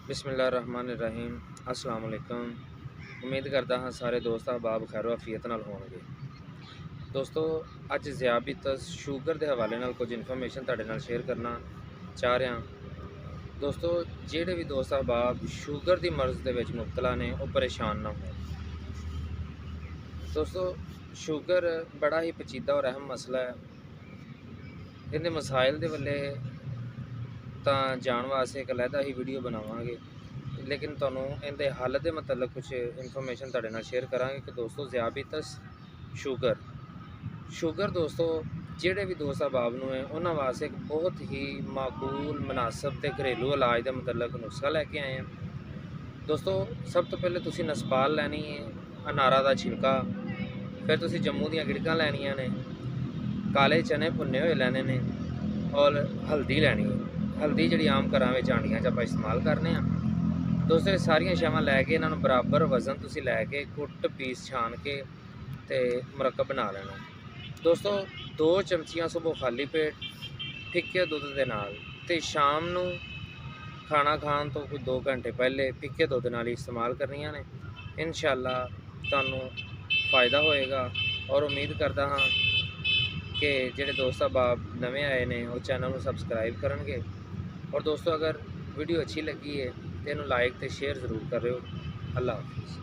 बिस्मिल्लाहिर्रहमानिर्रहीम। अस्सलाम वालेकुम। उम्मीद करता हाँ सारे दोस्त अहबाब खैर आफियत नाल होणगे। दोस्तों अज ज़ियाबितस शूगर के हवाले नाल कुछ इन्फॉर्मेशन तुहाडे नाल शेयर करना चाह रहा। दोस्तों जिहड़े भी दोस्त अहबाब शूगर की मर्ज़ दे विच मुबतला ने वो परेशान ना हो। दोस्तों शूगर बड़ा ही पेचीदा और अहम मसला है। इहदे मसाइल दे वल्ले तां जाण वास्ते एक अलहदा ही वीडियो बनावांगे, लेकिन तुहानूं इहदे हल दे मतलब कुछ इन्फॉर्मेशन तुहाडे नाल शेयर करांगे कि दोस्तों ज़ियाबितस शूगर दोस्तों जिहड़े भी दोस्त अहबाब नूं है उन्हां वास्ते एक बहुत ही माकूल मुनासब ते घरेलू इलाज दे मतलब नुस्खा लैके आए हैं। दोस्तों सब तो पहले तुसीं नसपाल लैनी है, अनारा दा छिलका, फिर तुसीं जम्मू दियां गिड़कां लैनियां ने, काले चने भुन्ने हुए लैने ने और हल्दी लैनी है। हल्दी जी आम घर आंडियां च आपां इस्तेमाल करने। दोस्तों ये सारियां शैवां लैके इन्हां नूं बराबर वजन तुसीं लैके कुट पीस छान के ते मुरक्कब बना लेना। दोस्तों 2 चमचियां सुबह खाली पेट फिक्के दुध दे नाल ते शाम नूं खाना खाण तो कुछ 2 घंटे पहले फिक्के दुध नाल इस्तेमाल करनियां ने। इंशाअल्लाह तुहानूं फ़ायदा होएगा और उम्मीद करदा हाँ कि जिहड़े दोस्त अहबाब नवे आए ने वो चैनल को सबसक्राइब करनगे। और दोस्तों अगर वीडियो अच्छी लगी है तो इन्हूं लाइक तो शेयर ज़रूर करो। अल्लाह हाफिज़।